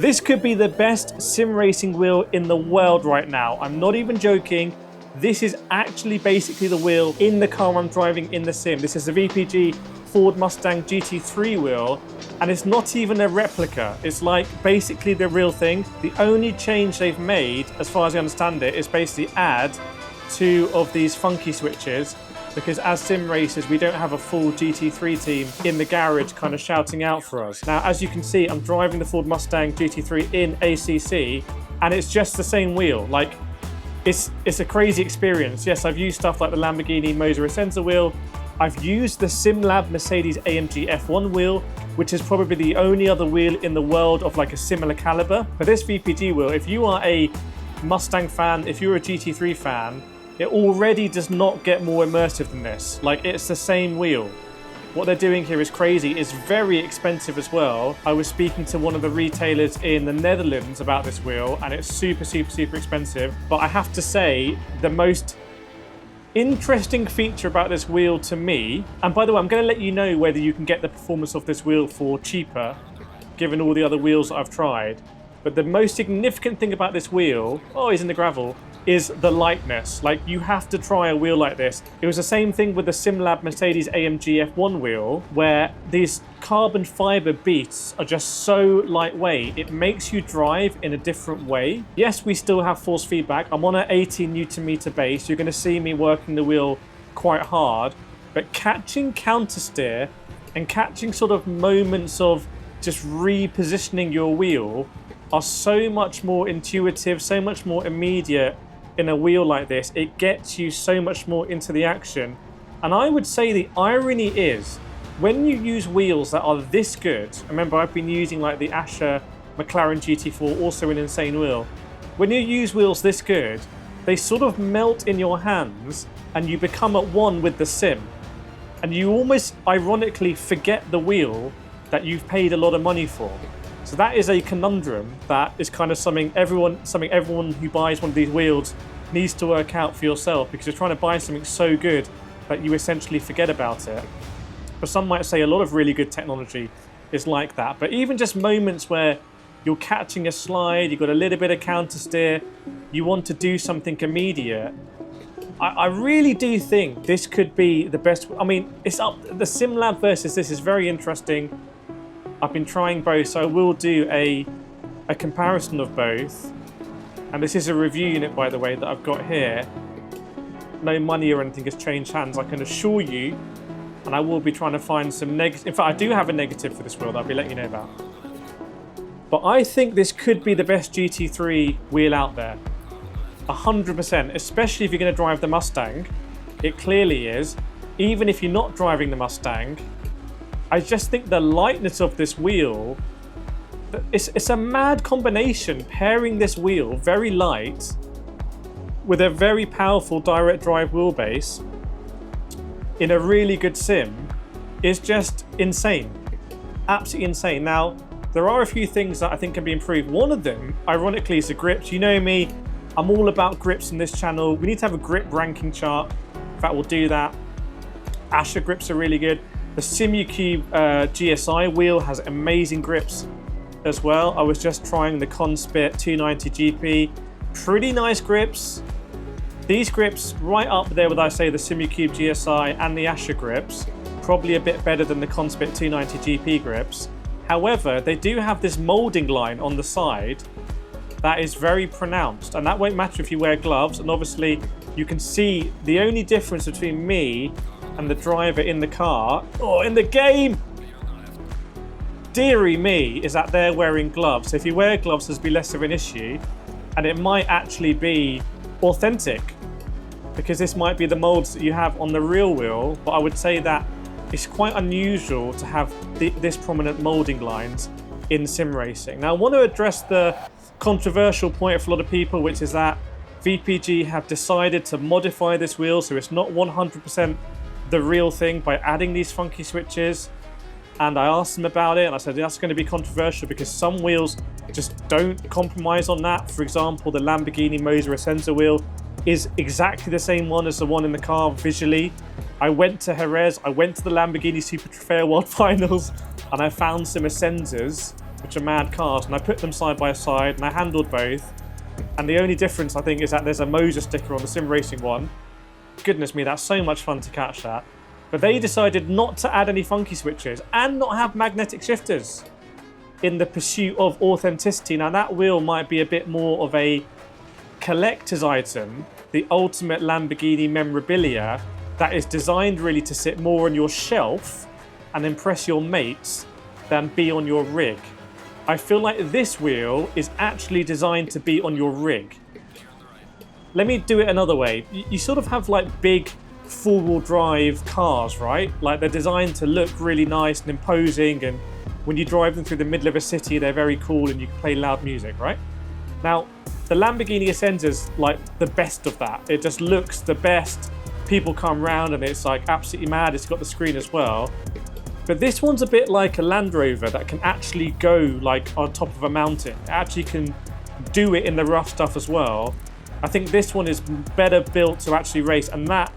This could be the best sim racing wheel in the world right now. I'm not even joking. This is actually basically the wheel in the car I'm driving in the sim. This is the VPG Ford Mustang GT3 wheel, and it's not even a replica. It's like basically the real thing. The only change they've made, as far as I understand it, is basically add 2 of these funky switches, because as sim racers, we don't have a full GT3 team in the garage kind of shouting out for us. Now, as you can see, I'm driving the Ford Mustang GT3 in ACC, and it's just the same wheel. Like, it's a crazy experience. Yes, I've used stuff like the Lamborghini Motor Essenza wheel. I've used the SimLab Mercedes AMG F1 wheel, which is probably the only other wheel in the world of like a similar caliber. But this VPG wheel, if you are a Mustang fan, if you're a GT3 fan, it already does not get more immersive than this. Like, it's the same wheel. What they're doing here is crazy. It's very expensive as well. I was speaking to one of the retailers in the Netherlands about this wheel, and it's super, super, super expensive. But I have to say, the most interesting feature about this wheel to me, and by the way, I'm going to let you know whether you can get the performance of this wheel for cheaper, given all the other wheels that I've tried. But the most significant thing about this wheel, oh, he's in the gravel, is the lightness. Like, you have to try a wheel like this. It was the same thing with the SimLab Mercedes AMG F1 wheel, where these carbon fiber beats are just so lightweight. It makes you drive in a different way. Yes, we still have force feedback. I'm on an 18 Newton meter base. You're going to see me working the wheel quite hard, but catching counter steer and catching sort of moments of just repositioning your wheel are so much more intuitive, so much more immediate in a wheel like this. It gets you so much more into the action. And I would say the irony is, when you use wheels that are this good, remember I've been using like the Asher McLaren GT4, also an insane wheel. When you use wheels this good, they sort of melt in your hands and you become at one with the sim. And you almost ironically forget the wheel that you've paid a lot of money for. So that is a conundrum that is kind of something everyone who buys one of these wheels needs to work out for yourself, because you're trying to buy something so good that you essentially forget about it. But some might say a lot of really good technology is like that. But even just moments where you're catching a slide, you've got a little bit of counter steer, you want to do something immediate, I really do think this could be the best. I mean, it's up. The SimLab versus this is very interesting. I've been trying both, so I will do a comparison of both. And this is a review unit, by the way, that I've got here. No money or anything has changed hands, I can assure you. And I will be trying to find some negative. In fact, I do have a negative for this wheel that I'll be letting you know about. But I think this could be the best GT3 wheel out there. 100%, especially if you're going to drive the Mustang. It clearly is. Even if you're not driving the Mustang, I just think the lightness of this wheel, it's a mad combination. Pairing this wheel, very light, with a very powerful direct drive wheelbase in a really good sim is just insane. Absolutely insane. Now, there are a few things that I think can be improved. One of them, ironically, is the grips. You know me, I'm all about grips in this channel. We need to have a grip ranking chart. In fact, we'll do that. Asher grips are really good. The SimuCube GSI wheel has amazing grips as well. I was just trying the Conspit 290 GP. Pretty nice grips. These grips right up there with, I say, the SimuCube GSI and the Asher grips. Probably a bit better than the Conspit 290 GP grips. However, they do have this molding line on the side that is very pronounced, and that won't matter if you wear gloves. And obviously you can see the only difference between me and the driver in the car, or in the game, dearie me, is that they're wearing gloves. So if you wear gloves, there'll be less of an issue, and it might actually be authentic, because this might be the molds that you have on the real wheel. But I would say that it's quite unusual to have this prominent molding lines in sim racing. Now, I want to address the controversial point for a lot of people, which is that VPG have decided to modify this wheel so it's not 100% the real thing by adding these funky switches. And I asked them about it, and I said that's going to be controversial because some wheels just don't compromise on that. For example, the Lamborghini Motor Essenza wheel is exactly the same one as the one in the car visually. I went to Jerez, I went to the Lamborghini Super Trofeo World Finals, and I found some Essenzas which are mad cars, and I put them side by side and I handled both. And the only difference I think is that there's a Moser sticker on the sim racing one. Goodness me, that's so much fun to catch that. But they decided not to add any funky switches and not have magnetic shifters in the pursuit of authenticity. Now that wheel might be a bit more of a collector's item, the ultimate Lamborghini memorabilia that is designed really to sit more on your shelf and impress your mates than be on your rig. I feel like this wheel is actually designed to be on your rig. Let me do it another way. You sort of have like big four-wheel drive cars, right? Like they're designed to look really nice and imposing, and when you drive them through the middle of a city, they're very cool and you can play loud music, right? Now, the Lamborghini Ascenza's like the best of that. It just looks the best. People come round and it's like absolutely mad. It's got the screen as well. But this one's a bit like a Land Rover that can actually go like on top of a mountain. It actually can do it in the rough stuff as well. I think this one is better built to actually race, and that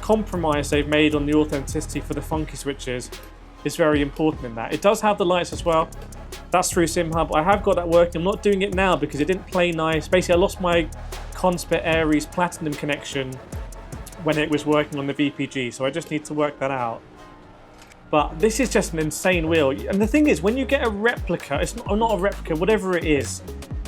compromise they've made on the authenticity for the funky switches is very important in that. It does have the lights as well. That's through SimHub. I have got that working. I'm not doing it now because it didn't play nice. Basically, I lost my Conspet Aries Platinum connection when it was working on the VPG, so I just need to work that out. But this is just an insane wheel. And the thing is, when you get a replica, it's not a replica, whatever it is,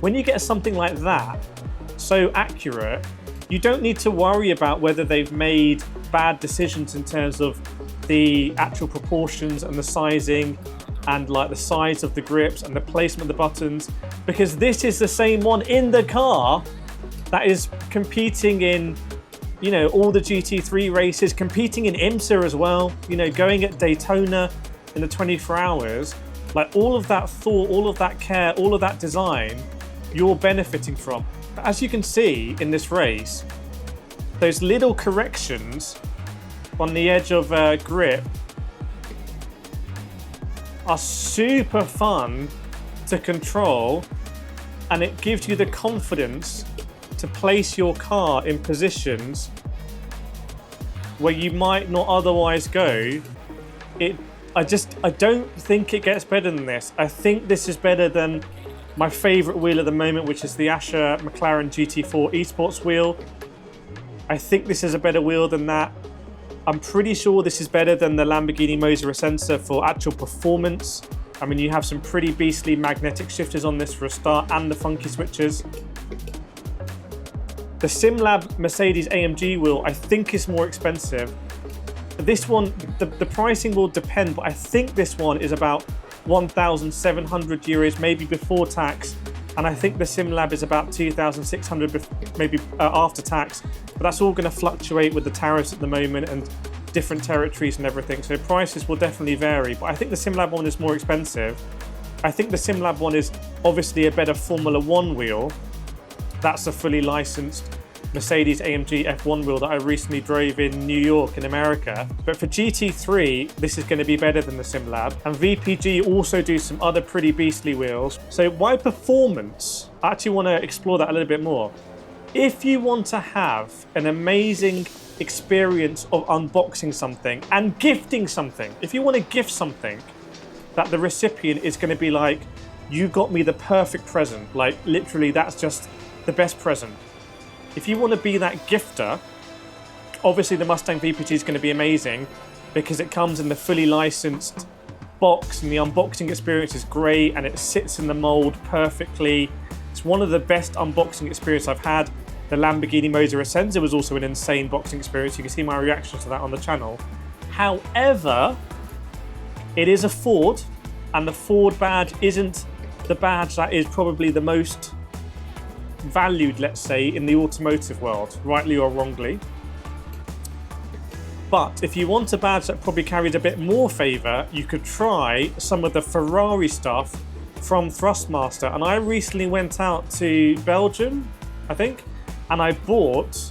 when you get something like that, so accurate, you don't need to worry about whether they've made bad decisions in terms of the actual proportions and the sizing and like the size of the grips and the placement of the buttons, because this is the same one in the car that is competing in, you know, all the GT3 races, competing in IMSA as well, you know, going at Daytona in the 24 hours. Like all of that thought, all of that care, all of that design, you're benefiting from. But as you can see in this race, those little corrections on the edge of grip are super fun to control, and it gives you the confidence to place your car in positions where you might not otherwise go. I don't think it gets better than this. I think this is better than my favorite wheel at the moment, which is the Asher McLaren GT4 eSports wheel. I think this is a better wheel than that. I'm pretty sure this is better than the Lamborghini Moser Ascenza for actual performance. I mean, you have some pretty beastly magnetic shifters on this for a start, and the funky switches. The SimLab Mercedes AMG wheel, I think, is more expensive. This one, the pricing will depend, but I think this one is about 1,700 euros, maybe before tax. And I think the SimLab is about 2,600, maybe after tax. But that's all going to fluctuate with the tariffs at the moment and different territories and everything. So prices will definitely vary. But I think the SimLab one is more expensive. I think the SimLab one is obviously a better Formula One wheel. That's a fully licensed Mercedes AMG F1 wheel that I recently drove in New York in America. But for GT3, this is going to be better than the SimLab. And VPG also do some other pretty beastly wheels. So why performance? I actually want to explore that a little bit more. If you want to have an amazing experience of unboxing something and gifting something, if you want to gift something that the recipient is going to be like, you got me the perfect present, like literally that's just the best present. If you want to be that gifter, obviously the Mustang VPG is going to be amazing because it comes in the fully licensed box and the unboxing experience is great and it sits in the mold perfectly. It's one of the best unboxing experiences I've had. The Lamborghini Moser Ascenza was also an insane boxing experience. You can see my reaction to that on the channel. However, it is a Ford, and the Ford badge isn't the badge that is probably the most valued, let's say, in the automotive world, rightly or wrongly. But if you want a badge that probably carries a bit more favour, you could try some of the Ferrari stuff from Thrustmaster. And I recently went out to Belgium, I think, and I bought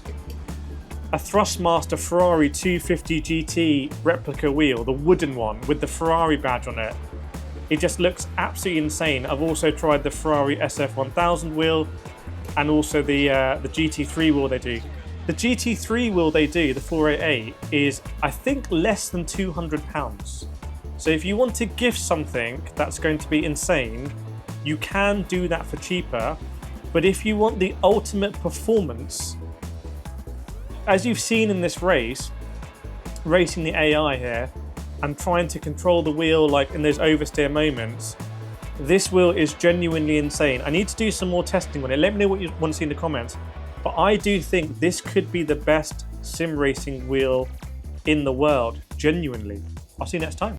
a Thrustmaster Ferrari 250 GT replica wheel, the wooden one with the Ferrari badge on it. It just looks absolutely insane. I've also tried the Ferrari SF1000 wheel and also the GT3 wheel they do. The GT3 wheel they do, the 488, is I think less than £200. So if you want to gift something that's going to be insane, you can do that for cheaper. But if you want the ultimate performance, as you've seen in this race, racing the AI here, and trying to control the wheel like in those oversteer moments, this wheel is genuinely insane. I need to do some more testing on it. Let me know what you want to see in the comments. But I do think this could be the best sim racing wheel in the world, genuinely. I'll see you next time.